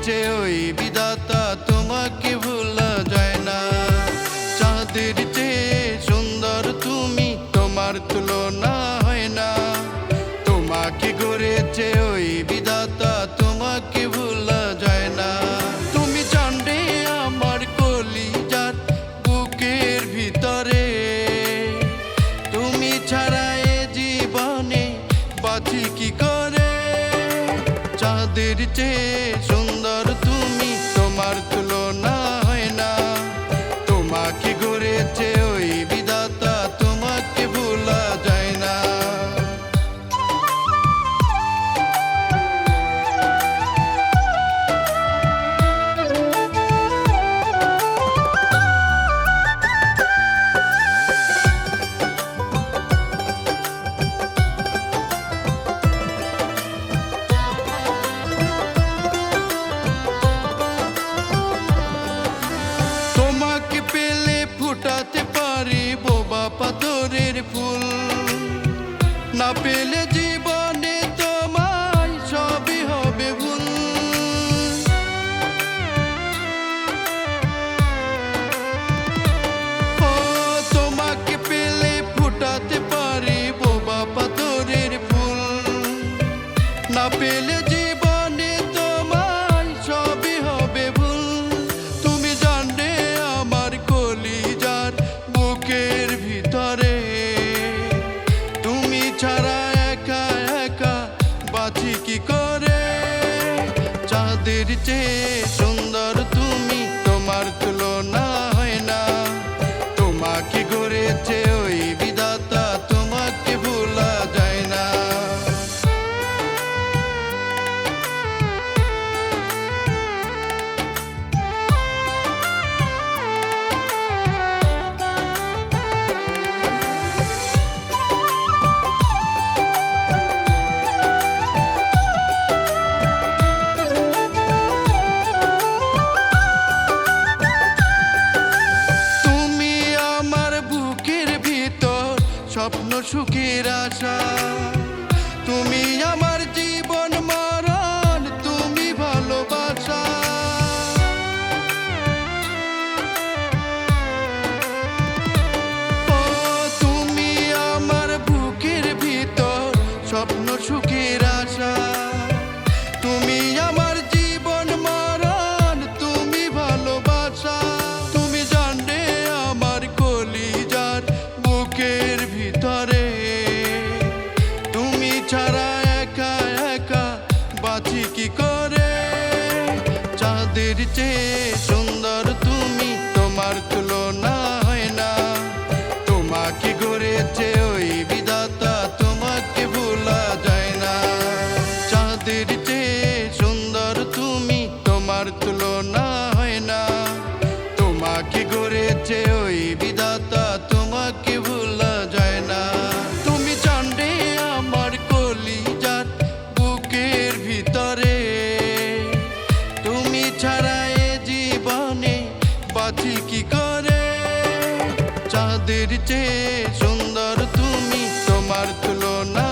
করেছে ওই বিধাতা তোমাকে ভোলা যায় না। চাঁদের চেয়ে সুন্দর তুমি, তোমার তুলনা হয় না। তোমাকে গড়েছে ওই বিধাতা তোমাকে ভোলা যায় না। তুমি জানবে আমার কলিজার বুকের ভিতরে, তুমি ছাড়া এ জীবনে বাঁচি কি করে। চাঁদের চেয়ে সুন্দর তুমি, তোমার তুলনা হয় না। তোমাকে গড়েছে ওই বিধাতা তোমাকে ভোলা যায় না। তোমাকে পেলে ফুটাতে পারি বোবা পাথরের ফুল, না পেলে জীবনে তোমায় সবই হবে ভুল। ও তোমাকে পেলে ফুটাতে পারি বোবা পাথরের ফুল, না পেলে জীবনে তোমায় সবই হবে ভুল। তুমি জানবে আমার কলিজার বুকের ভিতরে, তুমি ছাড়া একা একা বাঁচি কি করে। চাঁদের চেয়ে সুন্দর তুমি, তোমার তুলনা হয় না। তোমাকে গড়েছে ওই বিধাতা তোমাকে ভোলা যায় না। স্বপ্ন সুখের আশা, তুমি আমার জীবন মরণ, তুমি ভালোবাসা। ও তুমি আমার বুকের ভিতর স্বপ্ন সুখের আশা, তুমি আমার জীবন মরণ, তুমি ভালোবাসা। তুমি জানবে আমার কলিজার বুকের ভিতরে, তুমি ছাড়া একা একা বাঁচি কি করে। চাঁদের চেয়ে সুন্দর তুমি, তোমার তুলনা হয় না। তোমাকে গড়েছে ওই বিধাতা তোমাকে ভোলা যায় না। চাঁদের চেয়ে সুন্দর তুমি, তোমার তুলনা হয় না। তোমাকে গড়েছে ওই বিধাতা তোমাকে ভোলা যায় না। তুমি জানবে আমার কলিজার বুকের ভিতরে, তুমি ছাড়া এ জীবনে বাঁচি কি করে। চাঁদের চেয়ে সুন্দর তুমি, তোমার তুলনা